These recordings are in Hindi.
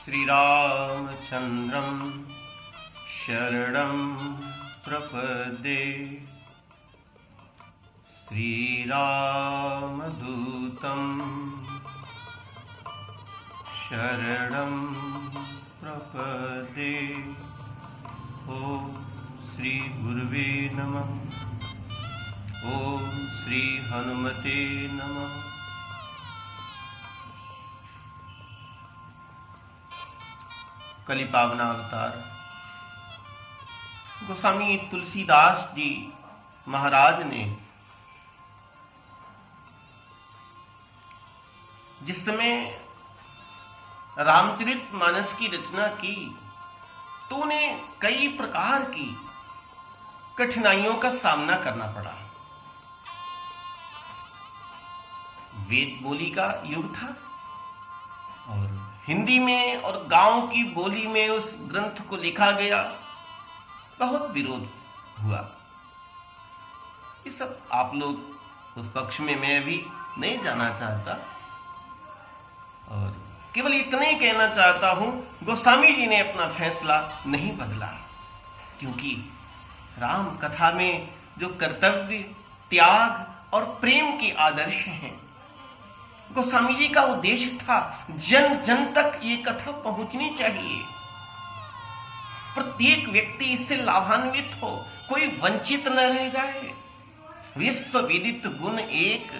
श्रीरामचन्द्रं शरणं प्रपद्ये। श्रीरामदूतं शरणं प्रपद्ये। ॐ श्री गुरुवे नमः। ॐ श्री हनुमते नमः। कलि पावना अवतार गोस्वामी तुलसीदास जी महाराज ने जिस समय रामचरितमानस की रचना की तो उन्हें कई प्रकार की कठिनाइयों का सामना करना पड़ा। वेद बोली का युग था और हिंदी में और गांव की बोली में उस ग्रंथ को लिखा गया, बहुत विरोध हुआ। ये सब आप लोग उस पक्ष में मैं भी नहीं जाना चाहता और केवल इतने ही कहना चाहता हूं, गोस्वामी जी ने अपना फैसला नहीं बदला, क्योंकि राम कथा में जो कर्तव्य, त्याग और प्रेम के आदर्श हैं, गोस्वामी जी का उद्देश्य था जन जन तक ये कथा पहुंचनी चाहिए, प्रत्येक व्यक्ति इससे लाभान्वित हो, कोई वंचित न रह जाए। विश्व विदित गुण एक,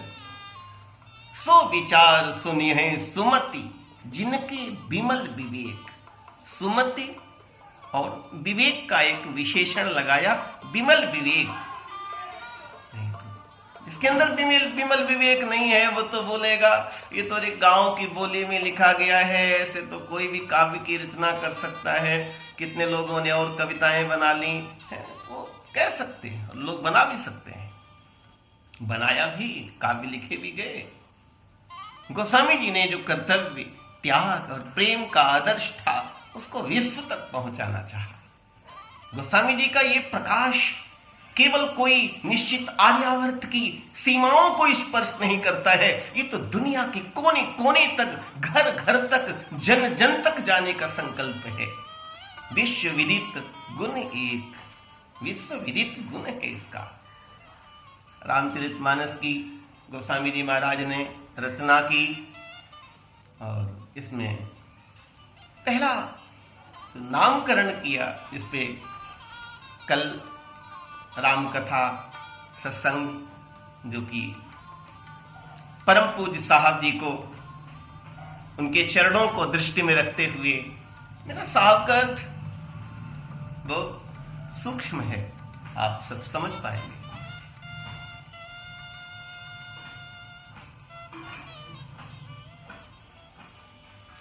सो विचार सुनिए सुमति, जिनके विमल विवेक। सुमति और विवेक का एक विशेषण लगाया, विमल विवेक। इसके अंदर विमल विवेक नहीं है, वो तो बोलेगा ये तो एक गांव की बोली में लिखा गया है, ऐसे तो कोई भी काव्य की रचना कर सकता है, कितने लोगों ने और कविताएं बना ली हैं, वो कह सकते हैं और लोग बना भी सकते हैं, बनाया भी, काव्य लिखे भी गए। गोस्वामी जी ने जो कर्तव्य, त्याग और प्रेम का आदर्श था उसको विश्व तक पहुंचाना चाहा। गोस्वामी जी का ये प्रकाश केवल कोई निश्चित आर्यावर्त की सीमाओं को स्पर्श नहीं करता है, ये तो दुनिया के कोने कोने तक, घर घर तक, जन जन तक जाने का संकल्प है। विश्व विदित गुण एक, विश्व विदित गुण है इसका। रामचरितमानस की गोस्वामी जी महाराज ने रचना की और इसमें पहला नामकरण किया, इस पे कल राम कथा सत्संग जो कि परम पूज्य साहब जी को, उनके चरणों को दृष्टि में रखते हुए, मेरा साहब का अर्थ बहुत सूक्ष्म है, आप सब समझ पाएंगे।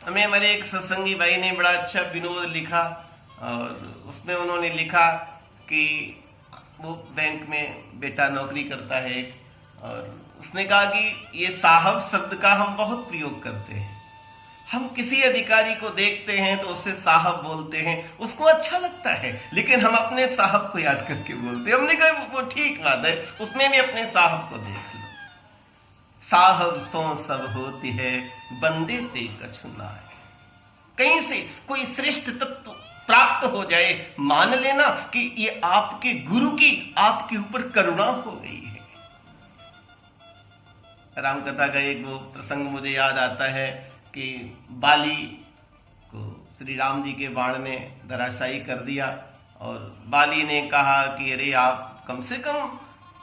हमें हमारे एक सत्संगी भाई ने बड़ा अच्छा विनोद लिखा और उसमें उन्होंने लिखा कि वो बैंक में बेटा नौकरी करता है और उसने कहा कि ये साहब शब्द का हम बहुत प्रयोग करते हैं, हम किसी अधिकारी को देखते हैं तो उससे साहब बोलते हैं, उसको अच्छा लगता है, लेकिन हम अपने साहब को याद करके बोलते हैं। हमने कहा वो ठीक बात है, उसमें भी अपने साहब को देख लो। साहब सो सब होती है, बंदे ते कछु नाय। कहीं से कोई श्रेष्ठ तत्व प्राप्त हो जाए, मान लेना कि ये आपके गुरु की आपके ऊपर करुणा हो गई है। रामकथा का एक वो प्रसंग मुझे याद आता है कि बाली को श्री राम जी के बाण ने धराशायी कर दिया और बाली ने कहा कि अरे आप कम से कम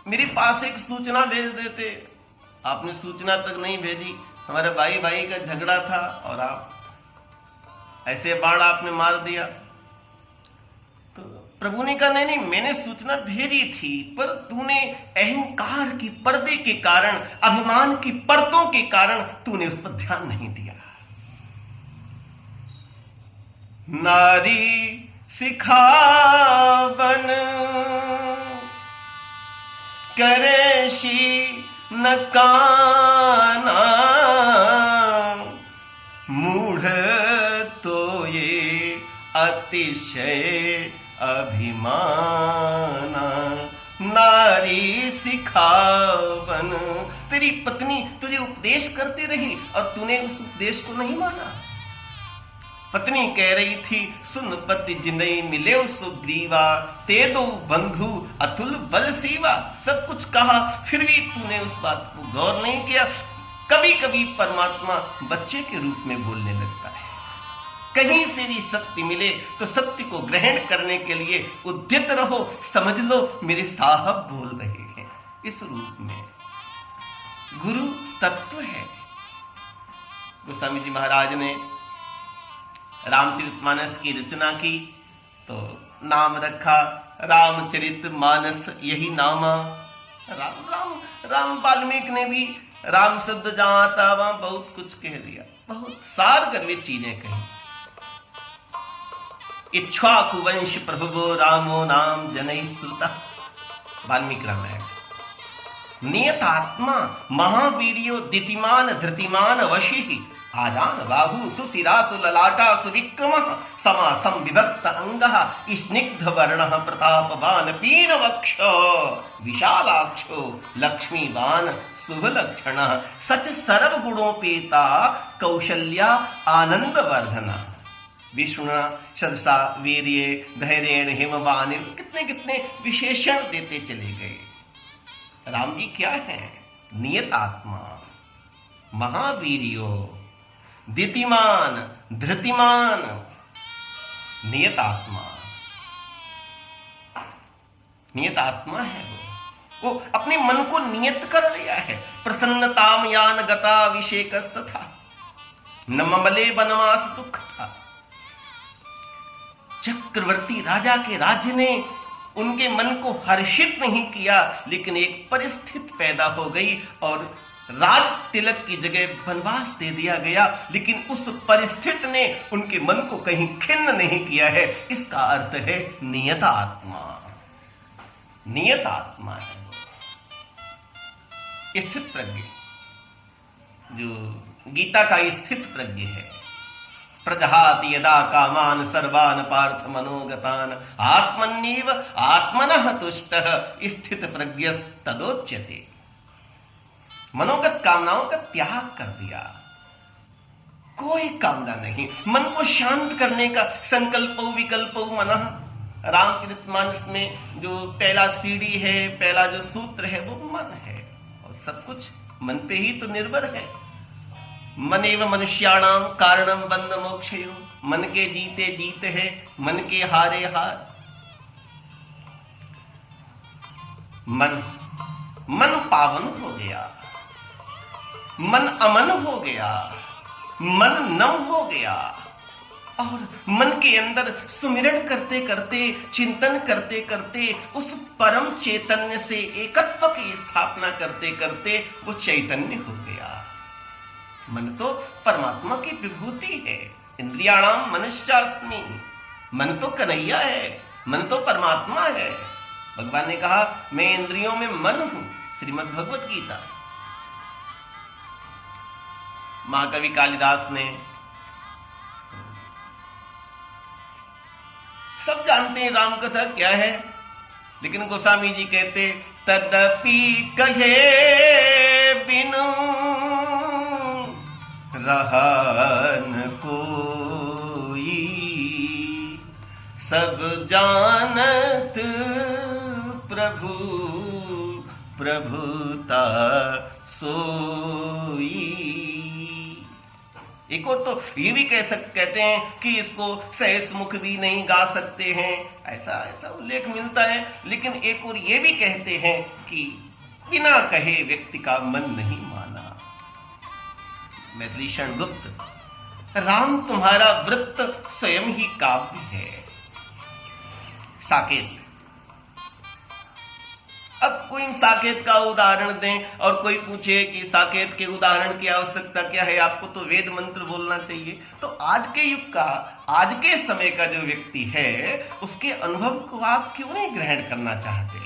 मेरे पास एक सूचना भेज देते, आपने सूचना तक नहीं भेजी, हमारे भाई भाई का झगड़ा था और आप ऐसे बाण आपने मार दिया। तो प्रभु ने कहा नहीं, मैंने सूचना भेजी थी, पर तूने अहंकार की पर्दे के कारण, अभिमान की परतों के कारण तूने उस पर ध्यान नहीं दिया। नारी सिखावन करेशी न काना, मूढ़ तो ये अतिशय अभिमाना। नारी सिखावन, तेरी पत्नी तुझे उपदेश करती रही और तूने उस उपदेश को नहीं माना। पत्नी कह रही थी, सुन पति जिनई मिले सुग्रीवा, ते दो बंधु अतुल बल सेवा। सब कुछ कहा, फिर भी तूने उस बात को गौर नहीं किया। कभी कभी परमात्मा बच्चे के रूप में बोलने लगता है। कहीं से भी सत्य मिले तो सत्य को ग्रहण करने के लिए उद्यत रहो। समझ लो मेरे साहब बोल रहे हैं। इस रूप में गुरु तत्व है। गोस्वामी जी महाराज ने रामचरितमानस की रचना की तो नाम रखा रामचरितमानस, यही नामा। राम राम राम वाल्मीकि ने भी राम शब्द जहां आता वहां बहुत कुछ कह दिया, बहुत सार गर्वी चीजें कही। इक्ष्वाकु वंश प्रभुवो रामो नाम जनई श्रुता, वाल्मीकि रामायण। नियतात्मा महावीर्यो दितिमान धृतिमान वशी, आजान बाहु सुशिरा सुललाटा सुविक्रम, समा संविभक्त अंगः, स्निग्ध वर्णः प्रतापवान पीन वक्ष, विशालाक्षो लक्ष्मीवान शुभ लक्षणः, सच सर्व गुणोपेता कौशल्या आनंद वर्धना। विष्णुना सदसा वीर्ये धैर्येण हिमवान, कितने कितने विशेषण देते चले गए। राम जी क्या है? नियत आत्मा, महावीर्यो, दितिमान, धृतिमान, नियत आत्मा। नियत आत्मा है वो अपने मन को नियत कर लिया है। प्रसन्नताम यान गता अभिषेकस्तथा, न ममले वनवास दुख था। चक्रवर्ती राजा के राज्य ने उनके मन को हर्षित नहीं किया, लेकिन एक परिस्थिति पैदा हो गई और राज तिलक की जगह वनवास दे दिया गया, लेकिन उस परिस्थिति ने उनके मन को कहीं खिन्न नहीं किया है। इसका अर्थ है नियत आत्मा। नियत आत्मा है स्थित प्रज्ञ, जो गीता का स्थित प्रज्ञ है। प्रजहाति यदा कामान सर्वान पार्थ मनोगतान, आत्मन्येव आत्मनः तुष्टः स्थित प्रज्ञस्तदोच्यते। मनोगत कामनाओं का त्याग कर दिया, कोई कामना नहीं। मन को शांत करने का संकल्पो विकल्पो मनः। रामचरितमानस में जो पहला सीढ़ी है, पहला जो सूत्र है, वो मन है और सब कुछ मन पे ही तो निर्भर है। मनेव मनुष्याणाम कारणम बंध मोक्षयो, मन के जीते जीत है, मन के हारे हार। मन पावन हो गया, मन अमन हो गया, मन नम हो गया और मन के अंदर सुमिरन करते करते, चिंतन करते करते, उस परम चैतन्य से एकत्व की स्थापना करते करते वो चैतन्य हो गया। मन तो परमात्मा की विभूति है। इंद्रियाणाम मनश्चास्मि, मन तो कन्हैया है, मन तो परमात्मा है। भगवान ने कहा मैं इंद्रियों में मन हूं, श्रीमद् भगवत गीता। महाकवि कालिदास ने, सब जानते हैं राम कथा क्या है, लेकिन गोस्वामी जी कहते तदपि कहे बिनु रहन कोई, सब जानत प्रभु प्रभुता सोई। एक और तो ये भी कहते हैं कि इसको सहस मुख भी नहीं गा सकते हैं, ऐसा उल्लेख मिलता है। लेकिन एक और ये भी कहते हैं कि बिना कहे व्यक्ति का मन नहीं माना। मैथिलीशरण गुप्त, राम तुम्हारा वृत्त स्वयं ही काव्य है। साकेत, अब कोई साकेत का उदाहरण दें और कोई पूछे कि साकेत के उदाहरण की आवश्यकता क्या है, आपको तो वेद मंत्र बोलना चाहिए। तो आज के युग का, आज के समय का जो व्यक्ति है, उसके अनुभव को आप क्यों नहीं ग्रहण करना चाहते?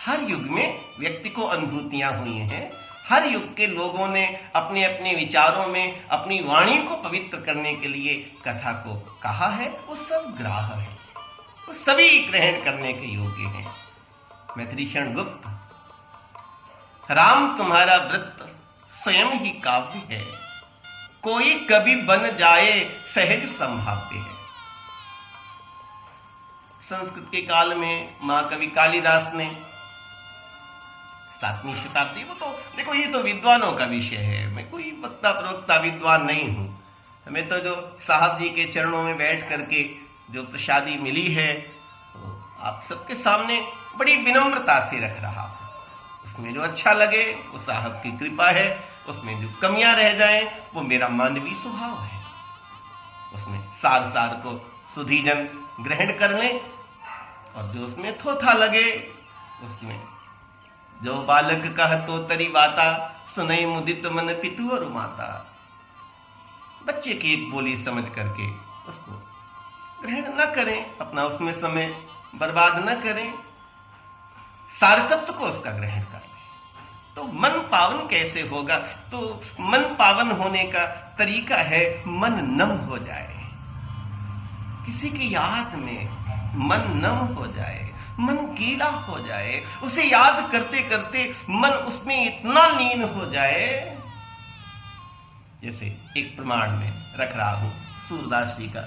हर युग में व्यक्ति को अनुभूतियां हुई हैं। हर युग के लोगों ने अपने अपने विचारों में अपनी वाणी को पवित्र करने के लिए कथा को कहा है। वो सब ग्राह्य है, वो सभी ग्रहण करने के योग्य हैं। मैथिलीशरण गुप्त, राम तुम्हारा वृत्त स्वयं ही काव्य है। कोई कभी बन जाए सहज संभाव्य है। संस्कृत के काल में महाकवि कालिदास ने 7वीं शताब्दी, वो तो देखो ये तो विद्वानों का विषय है, मैं कोई वक्ता प्रवक्ता विद्वान नहीं हूं। हमें तो जो साहब जी के चरणों में बैठ करके जो प्रसादी मिली है तो आप सबके सामने बड़ी विनम्रता से रख रहा हूं। उसमें जो अच्छा लगे वो साहब की कृपा है, उसमें जो कमियां रह जाएं वो मेरा मानवीय स्वभाव है। उसमें सार सार को सुधीजन ग्रहण कर लें और जो उसमें थोथा लगे उसमें जो बालक कह तो तरी बाता, सुनई मुदित मन पितु और माता। बच्चे की एक बोली समझ करके उसको ग्रहण न करें, अपना उसमें समय बर्बाद न करें, सारतत्व को उसका ग्रहण कर लें। तो मन पावन कैसे होगा? तो मन पावन होने का तरीका है मन नम हो जाए, किसी की याद में मन नम हो जाए, मन गीला हो जाए, उसे याद करते करते मन उसमें इतना लीन हो जाए। जैसे एक प्रमाण में रख रहा हूं सूरदास जी का।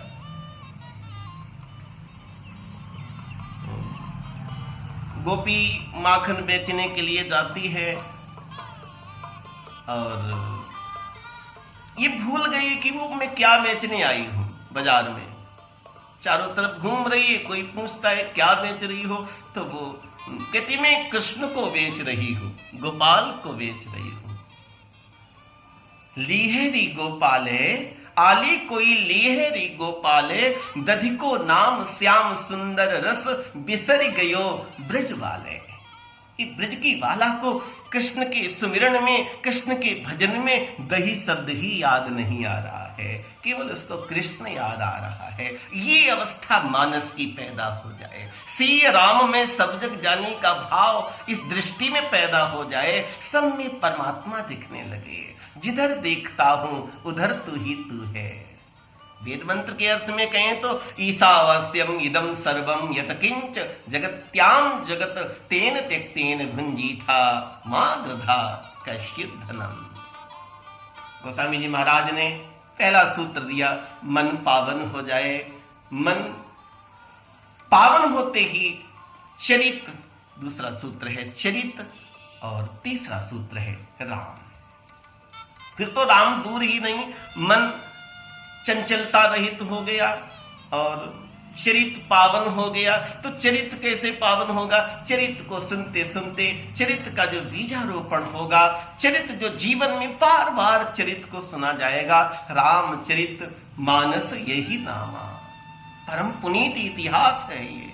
गोपी माखन बेचने के लिए जाती है और ये भूल गई कि वो मैं क्या बेचने आई हूं बाजार में। चारों तरफ घूम रही है, कोई पूछता है क्या बेच रही हो, तो वो कहती मैं कृष्ण को बेच रही हूं, गोपाल को बेच रही हूं। लीहेरी गोपाले आली कोई लीहेरी गोपाले, दधिको नाम श्याम सुंदर रस, बिसर गयो ब्रज वाले। ये ब्रज की वाला को कृष्ण के सुमिरन में, कृष्ण के भजन में दही शब्द ही याद नहीं आ रहा है, केवल उसको कृष्ण याद आ रहा है। ये अवस्था मानस की पैदा हो जाए, सी राम में सब जग जाने का भाव इस दृष्टि में पैदा हो जाए, सब में परमात्मा दिखने लगे। जिधर देखता हूं उधर तू ही तू है। वेद मंत्र के अर्थ में कहें तो ईशावास्यम इदम सर्वम यत किंच जगत्याम जगत तेन त्यक्तेन भुंजीथा मां गृधा कश्चित धनम। गोस्वामी जी महाराज ने पहला सूत्र दिया, मन पावन हो जाए। मन पावन होते ही चरित, दूसरा सूत्र है चरित, और तीसरा सूत्र है राम। फिर तो राम दूर ही नहीं, मन चंचलता रहित हो गया और चरित पावन हो गया। तो चरित कैसे पावन होगा? चरित को सुनते सुनते चरित का जो बीजारोपण होगा, चरित जो जीवन में बार बार चरित को सुना जाएगा, रामचरित मानस यही नामा। परम पुनीत इतिहास है ये,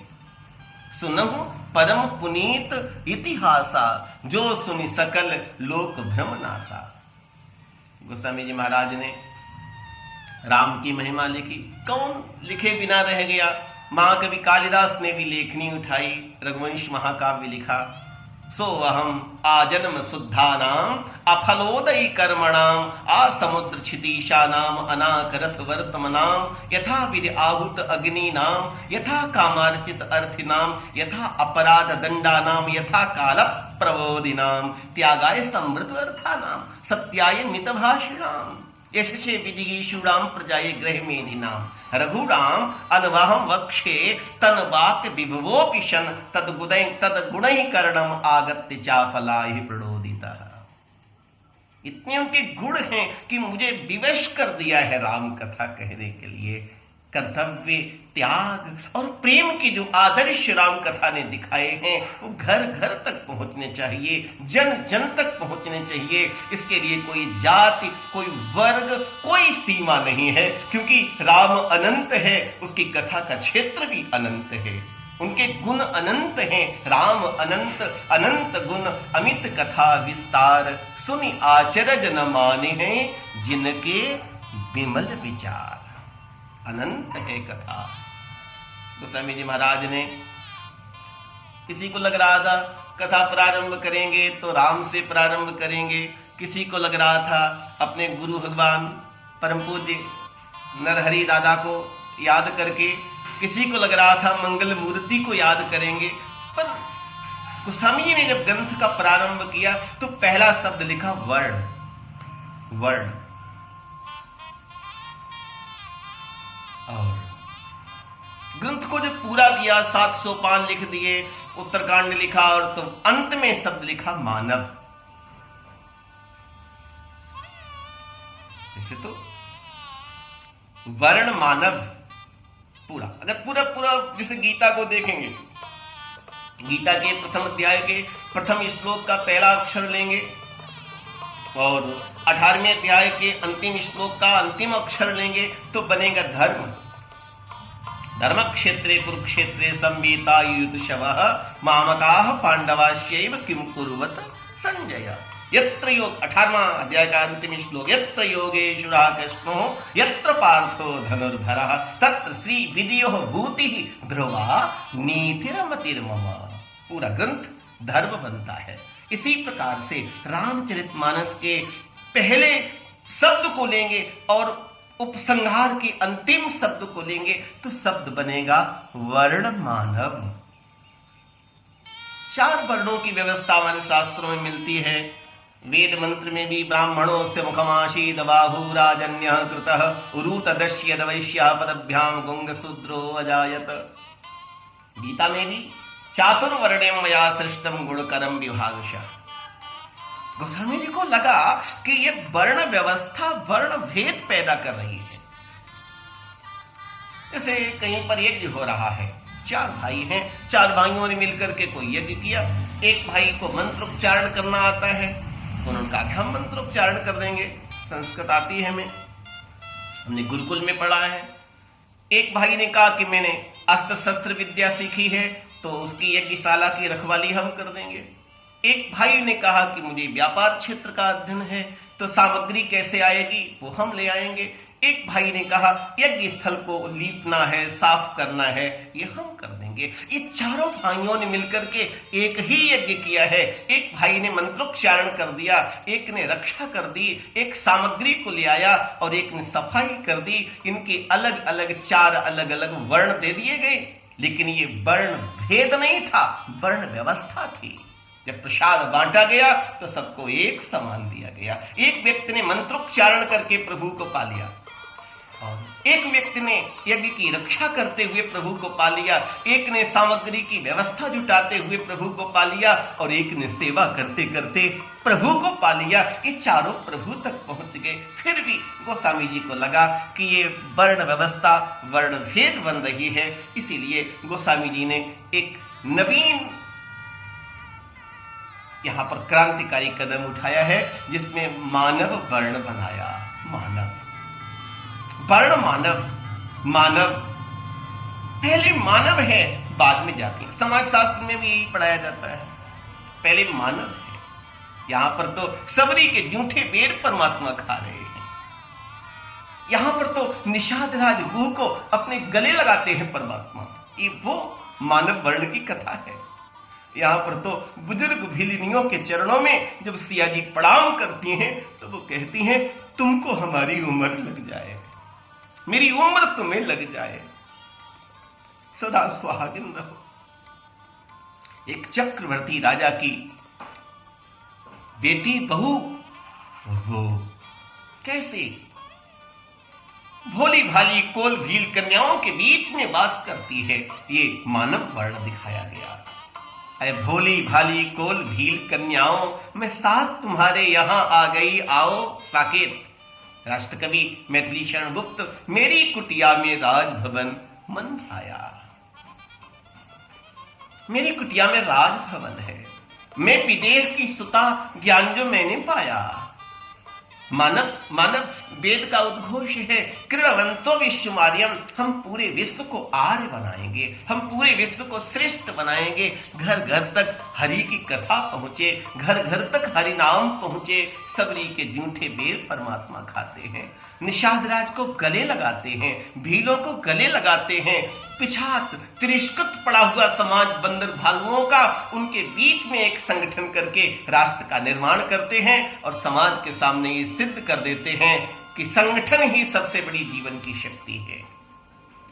सुनहु परम पुनीत इतिहासा, जो सुनि सकल लोक भ्रम नासा। गोस्वामी जी महाराज ने राम की महिमा लिखी, कौन लिखे बिना रह गया। महाकवि कालिदास ने भी लेखनी उठाई, रघुवंश महाकाव्य लिखा। सो अहम आजन्म शुद्धानाम अफलोदयी कर्मणाम आसमुद्र क्षितीशानाम अनाकरथ वर्तमनाम, यथा वीर आहुत अग्निनाम, यथा कामार्चित अर्थिनाम, यथा अपराध दंडानाम, यथा काल प्रबोधिनाम, त्यागाय समृद्ध अर्थानाम, सत्याय मितभाषिणाम, यशसे विजिगीषुणाम प्रजाये ग्रह मेधिनाम, रघुराम अनवाहम वक्षे तन वाक्य विभवोपिशन तद गुणै कर्णम आगत्य चाफलाहि प्रणोदितः। इतने उनके गुण हैं कि मुझे विवश कर दिया है राम कथा कहने के लिए। कर्तव्य, त्याग और प्रेम के जो आदर्श राम कथा ने दिखाए हैं वो घर घर तक पहुंचने चाहिए, जन जन तक पहुंचने चाहिए। इसके लिए कोई जाति, कोई वर्ग, कोई सीमा नहीं है, क्योंकि राम अनंत है, उसकी कथा का क्षेत्र भी अनंत है, उनके गुण अनंत हैं। राम अनंत, अनंत गुण अमित कथा विस्तार, सुनि आचरज न माने हैं जिनके विमल विचार। अनंत है कथा। गोस्वामी जी महाराज ने, किसी को लग रहा था कथा प्रारंभ करेंगे तो राम से प्रारंभ करेंगे, किसी को लग रहा था अपने गुरु भगवान परम पूज्य नरहरि दादा को याद करके, किसी को लग रहा था मंगल मूर्ति को याद करेंगे। पर गोस्वामी जी ने जब ग्रंथ का प्रारंभ किया तो पहला शब्द लिखा वर्ड। वर्ड और ग्रंथ को जब पूरा किया, 700 पान लिख दिए, उत्तरकांड लिखा, और तो अंत में शब्द लिखा मानव। इसे तो वर्ण मानव पूरा, अगर पूरा पूरा जैसे गीता को देखेंगे, गीता के प्रथम अध्याय के प्रथम श्लोक का पहला अक्षर लेंगे और 18वें अध्याय के अंतिम श्लोक का अंतिम अक्षर लेंगे तो बनेगा धर्म। धर्म क्षेत्रे कुरुक्षेत्रे संवीता युद्धशवः मामकाः पांडवाश्चैव किम कुर्वत संजय। यत्र योग 18वां अध्याय का अंतिम श्लोक, यत्र योगेश्वरः कृष्णो यत्र पार्थो धनुर्धरः तत्र श्री विद्यो भूतिः ध्रुवा नीतिरमतिर्मम। पूरा ग्रंथ धर्म बनता है। इसी प्रकार से रामचरितमानस के पहले शब्द को लेंगे और उपसंहार के अंतिम शब्द को लेंगे तो शब्द बनेगा वर्ण मानव। 4 वर्णों की व्यवस्था हमारे शास्त्रों में मिलती है। वेद मंत्र में भी ब्राह्मणों से मुखमाशीद बाहु राजन्य कृतः उरूतदश्यद वैश्य पदभ्याम गुंग शूद्रो अजायत। गीता में भी चातुर्वर्ण्यम मया सृष्टम गुणकरम विभागशः। गोस्वामी जी को लगा कि ये वर्ण व्यवस्था वर्ण भेद पैदा कर रही है। जैसे कहीं पर यज्ञ हो रहा है, 4 भाई हैं, 4 भाइयों ने मिलकर के कोई यज्ञ किया। एक भाई को मंत्रोच्चारण करना आता है, तो उन्होंने कहा कि हम मंत्रोच्चारण कर देंगे, संस्कृत आती है हमें, हमने गुरुकुल में पढ़ा है। एक भाई ने कहा कि मैंने अस्त्र शस्त्र विद्या सीखी है, तो उसकी यज्ञशाला की रखवाली हम कर देंगे। एक भाई ने कहा कि मुझे व्यापार क्षेत्र का अध्ययन है, तो सामग्री कैसे आएगी वो हम ले आएंगे। एक भाई ने कहा यज्ञ स्थल को लीपना है, साफ करना है, ये हम कर देंगे। ये चारों भाइयों ने मिलकर के एक ही यज्ञ किया है। एक भाई ने मंत्रोच्चारण कर दिया, एक ने रक्षा कर दी, एक सामग्री को ले आया और एक ने सफाई कर दी। इनके अलग अलग 4 अलग अलग वर्ण दे दिए गए, लेकिन ये वर्ण भेद नहीं था, वर्ण व्यवस्था थी। जब प्रसाद बांटा गया तो सबको एक समान दिया गया। एक व्यक्ति ने मंत्रोच्चारण करके प्रभु को पा लिया और एक व्यक्ति ने यज्ञ की रक्षा करते हुए प्रभु को पा लिया, एक ने सामग्री की व्यवस्था जुटाते हुए प्रभु को पा लिया और एक ने सेवा करते करते प्रभु को पा लिया। ये चारों प्रभु तक पहुंच गए। फिर भी गोस्वामी जी को लगा कि ये वर्ण व्यवस्था वर्ण भेद बन रही है, इसीलिए गोस्वामी जी ने एक नवीन यहां पर क्रांतिकारी कदम उठाया है, जिसमें मानव वर्ण बनाया। मानव वर्ण मानव, मानव पहले मानव है बाद में जाति। समाज शास्त्र में भी यही पढ़ाया जाता है, पहले मानव है। यहां पर तो सबरी के जूठे बेर परमात्मा खा रहे हैं। यहां पर तो निषाद राज गुह को अपने गले लगाते हैं परमात्मा। ये वो मानव वर्ण की कथा है। यहां पर तो बुजुर्ग भिलिनियों के चरणों में जब सिया जी प्रणाम करती हैं तो वो कहती हैं तुमको हमारी उम्र लग जाए, मेरी उम्र तुम्हें लग जाए, सदा सुहागिन रहो। एक चक्रवर्ती राजा की बेटी बहू, वो कैसे भोली भाली कोल भील कन्याओं के बीच में वास करती है, ये मानव वर्ण दिखाया गया। अरे भोली भाली कोल भील कन्याओं, मैं साथ तुम्हारे यहां आ गई, आओ साकेत। राष्ट्रकवि मैथिली शरण गुप्त, मेरी कुटिया में राजभवन मन भाया। मेरी कुटिया में राजभवन है, मैं विदेह की सुता ज्ञान जो मैंने पाया। मानव मानव वेद का उद्घोष है, क्रीडवंतो विश्वमार्यम, हम पूरे विश्व को आर्य बनाएंगे, हम पूरे विश्व को श्रेष्ठ बनाएंगे। घर घर तक हरि की कथा पहुंचे, घर घर तक हरि नाम पहुंचे। सबरी के जूठे बेर परमात्मा खाते हैं, निषाद राज को गले लगाते हैं, भीलों को गले लगाते हैं। पिछात तिरस्कृत पड़ा हुआ समाज बंदर भालुओं का, उनके बीच में एक संगठन करके राष्ट्र का निर्माण करते हैं और समाज के सामने ये सिद्ध कर देते हैं कि संगठन ही सबसे बड़ी जीवन की शक्ति है।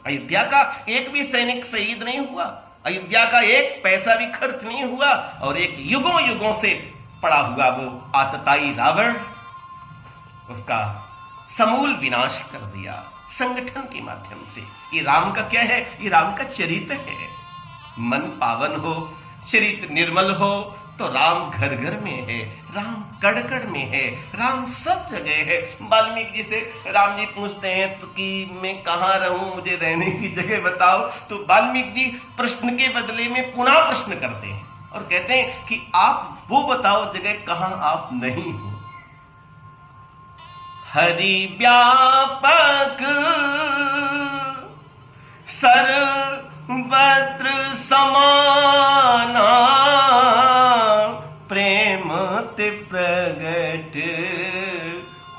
अयोध्या का एक भी सैनिक शहीद नहीं हुआ, अयोध्या का एक पैसा भी खर्च नहीं हुआ और एक युगों युगों से पड़ा हुआ वो आतताई रावण, उसका समूल विनाश कर दिया संगठन के माध्यम से। ये राम का क्या है? ये राम का चरित्र है। मन पावन हो, चरित्र निर्मल हो तो राम घर घर में है, राम कड़ कड़ में है, राम सब जगह है। वाल्मीकि जी से राम जी पूछते हैं तो कि मैं कहाँ रहूं, मुझे रहने की जगह बताओ। तो वाल्मीकि जी प्रश्न के बदले में पुनः प्रश्न करते हैं और कहते हैं कि आप वो बताओ जगह कहां आप नहीं हो। हरि व्यापक सर्वत्र समाना, प्रेम ते प्रगट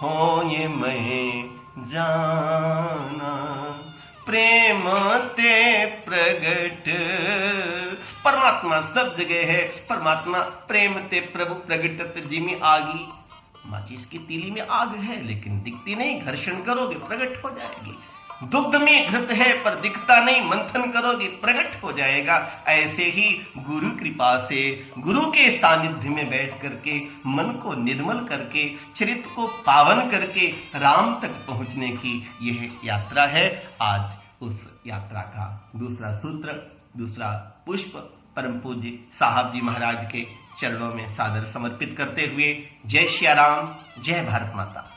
होए मैं जाना। प्रेम ते प्रगट, परमात्मा सब जगह है। परमात्मा प्रेम ते प्रभु प्रगटत जिमी आगी। माचिस की तीली में आग है लेकिन दिखती नहीं, घर्षण करोगे प्रकट हो जाएगी। दुग्ध में घृत है पर दिखता नहीं, मंथन करोगे प्रकट हो जाएगा। ऐसे ही गुरु कृपा से, गुरु के सानिध्य में बैठ करके, मन को निर्मल करके, चरित्र को पावन करके राम तक पहुंचने की यह यात्रा है। आज उस यात्रा का दूसरा सूत्र, दूसरा पुष्प परम पूज्य साहब जी महाराज के चरणों में सादर समर्पित करते हुए जय श्री राम, जय भारत माता।